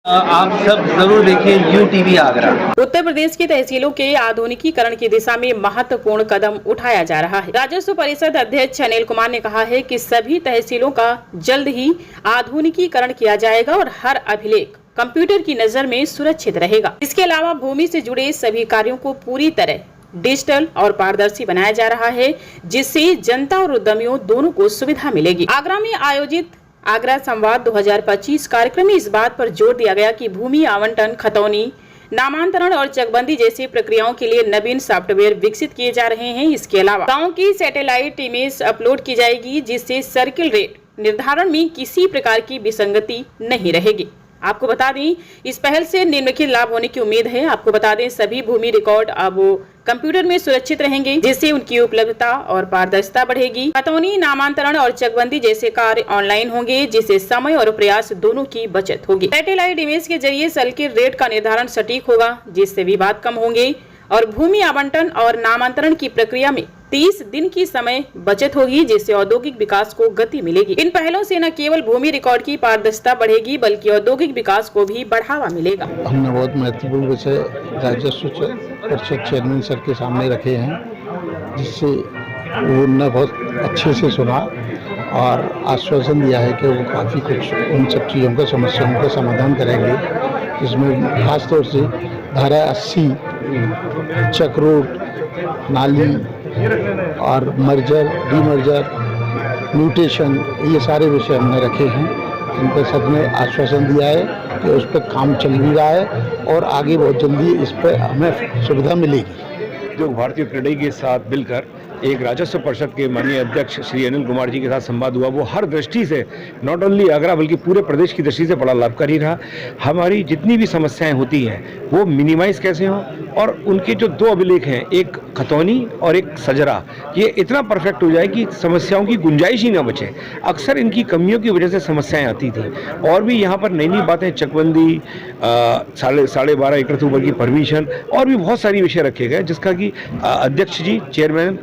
आप सब जरूर देखें यूटीवी आगरा। उत्तर प्रदेश की तहसीलों के आधुनिकीकरण की दिशा में महत्वपूर्ण कदम उठाया जा रहा है। राजस्व परिषद अध्यक्ष अनिल कुमार ने कहा है कि सभी तहसीलों का जल्द ही आधुनिकीकरण किया जाएगा और हर अभिलेख कंप्यूटर की नजर में सुरक्षित रहेगा। इसके अलावा भूमि से जुड़े सभी कार्यों को पूरी तरह डिजिटल और पारदर्शी बनाया जा रहा है, जिससे जनता और उद्यमियों दोनों को सुविधा मिलेगी। आगरा में आयोजित आगरा संवाद 2025 कार्यक्रम में इस बात पर जोर दिया गया कि भूमि आवंटन, खतौनी, नामांतरण और चकबंदी जैसी प्रक्रियाओं के लिए नवीन सॉफ्टवेयर विकसित किए जा रहे हैं। इसके अलावा गांव की सैटेलाइट इमेज अपलोड की जाएगी, जिससे सर्किल रेट निर्धारण में किसी प्रकार की विसंगति नहीं रहेगी। आपको बता दें, इस पहल से निम्नलिखित लाभ होने की उम्मीद है। आपको बता दें, सभी भूमि रिकॉर्ड अब कंप्यूटर में सुरक्षित रहेंगे, जिससे उनकी उपलब्धता और पारदर्शिता बढ़ेगी। खतौनी, नामांतरण और चकबंदी जैसे कार्य ऑनलाइन होंगे, जिससे समय और प्रयास दोनों की बचत होगी। सैटेलाइट इमेज के जरिए सर्किल रेट का निर्धारण सटीक होगा, जिससे विवाद कम होंगे और भूमि आवंटन और नामांतरण की प्रक्रिया में 30 दिन की समय बचत होगी, जिससे औद्योगिक विकास को गति मिलेगी। इन पहलों से न केवल भूमि रिकॉर्ड की पारदर्शिता बढ़ेगी, बल्कि औद्योगिक विकास को भी बढ़ावा मिलेगा। हमने बहुत महत्वपूर्ण विषय राजस्व परिषद चेयरमैन सर के सामने रखे हैं, जिससे उन्होंने बहुत अच्छे से सुना और आश्वासन दिया है कि वो काफ़ी कुछ उन सब चीज़ों का समस्याओं का समाधान करेंगे, जिसमें खासतौर से धारा 80, चक रोड, नाली और मर्जर, डीमर्जर, म्यूटेशन, ये सारे विषय हमने रखे हैं। इन पर सब ने आश्वासन दिया है कि उस पर काम चल भी रहा है और आगे बहुत जल्दी इस पर हमें सुविधा मिलेगी। जो भारतीय क्रेडाई के साथ मिलकर एक राजस्व परिषद के माननीय अध्यक्ष श्री अनिल कुमार जी के साथ संवाद हुआ, वो हर दृष्टि से नॉट ओनली आगरा बल्कि पूरे प्रदेश की दृष्टि से बड़ा लाभकारी रहा। हमारी जितनी भी समस्याएं होती हैं वो मिनिमाइज कैसे हों, और उनके जो 2 अभिलेख हैं, एक खतौनी और एक सजरा, ये इतना परफेक्ट हो जाए कि समस्याओं की गुंजाइश ही ना बचे। अक्सर इनकी कमियों की वजह से समस्याएं आती थी। और भी यहाँ पर नई नई बातें, चकबंदी, 12.5 एकड़ से ऊपर की परमिशन, और भी बहुत सारी विषय रखे गए, जिसका कि अध्यक्ष जी चेयरमैन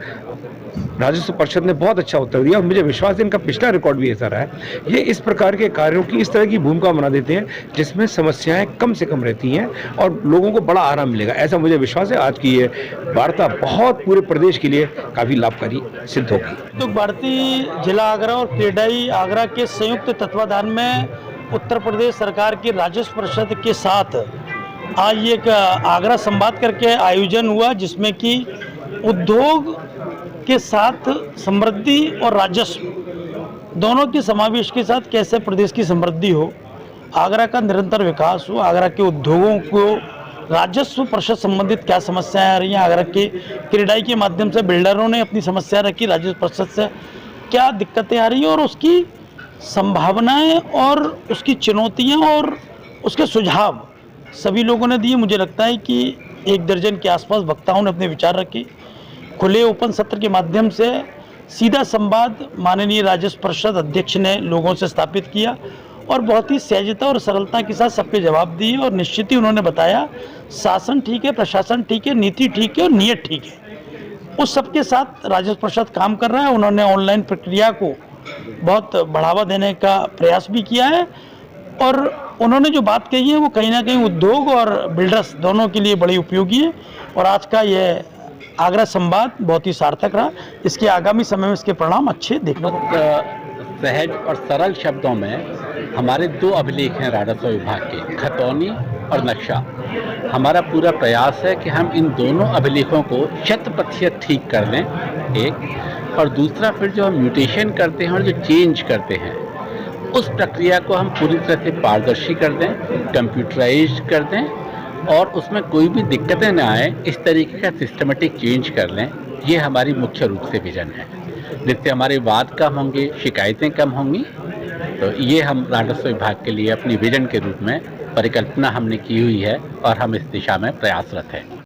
राजस्व परिषद ने बहुत अच्छा उत्तर दिया और मुझे विश्वास है इनका पिछला रिकॉर्ड भी ऐसा रहा है। ये इस प्रकार के कार्यों की इस तरह की भूमिका बना देते हैं जिसमें समस्याएं कम से कम रहती हैं और लोगों को बड़ा आराम मिलेगा, ऐसा मुझे विश्वास है। आज की ये वार्ता बहुत पूरे प्रदेश के लिए काफ़ी लाभकारी सिद्ध होगी। तो भारतीय जिला आगरा और क्रेडाई आगरा के संयुक्त तत्वाधान में उत्तर प्रदेश सरकार की राजस्व परिषद के साथ आज एक आगरा संवाद करके आयोजन हुआ, जिसमें कि उद्योग के साथ समृद्धि और राजस्व दोनों के समावेश के साथ कैसे प्रदेश की समृद्धि हो, आगरा का निरंतर विकास हो, आगरा के उद्योगों को राजस्व परिषद संबंधित क्या समस्याएं आ रही हैं, आगरा के क्रेडाई के माध्यम से बिल्डरों ने अपनी समस्या रखी, राजस्व परिषद से क्या दिक्कतें आ रही हैं और उसकी संभावनाएं और उसकी चुनौतियां और उसके सुझाव सभी लोगों ने दिए। मुझे लगता है कि 1 दर्जन के आसपास वक्ताओं ने अपने विचार रखे। खुले ओपन सत्र के माध्यम से सीधा संवाद माननीय राजस्व परिषद अध्यक्ष ने लोगों से स्थापित किया और बहुत ही सहजता और सरलता के साथ सबके जवाब दिए और निश्चित ही उन्होंने बताया शासन ठीक है, प्रशासन ठीक है, नीति ठीक है और नीयत ठीक है। उस सबके साथ राजस्व परिषद काम कर रहा है। उन्होंने ऑनलाइन प्रक्रिया को बहुत बढ़ावा देने का प्रयास भी किया है और उन्होंने जो बात कही है वो कहीं ना कहीं उद्योग और बिल्डर्स दोनों के लिए बड़ी उपयोगी है। और आज का ये आगरा संवाद बहुत ही सार्थक रहा। इसके आगामी समय में इसके परिणाम अच्छे देखने को। सहज और सरल शब्दों में हमारे 2 अभिलेख हैं राजस्व विभाग के, खतौनी और नक्शा। हमारा पूरा प्रयास है कि हम इन दोनों अभिलेखों को 100% ठीक कर लें, एक, और दूसरा फिर जो हम म्यूटेशन करते हैं और जो चेंज करते हैं उस प्रक्रिया को हम पूरी तरह से पारदर्शी कर दें, कंप्यूटराइज कर दें और उसमें कोई भी दिक्कतें ना आए, इस तरीके का सिस्टमेटिक चेंज कर लें। ये हमारी मुख्य रूप से विजन है, जिससे हमारे वाद कम होंगे, शिकायतें कम होंगी। तो ये हम राजस्व विभाग के लिए अपनी विजन के रूप में परिकल्पना हमने की हुई है और हम इस दिशा में प्रयासरत हैं।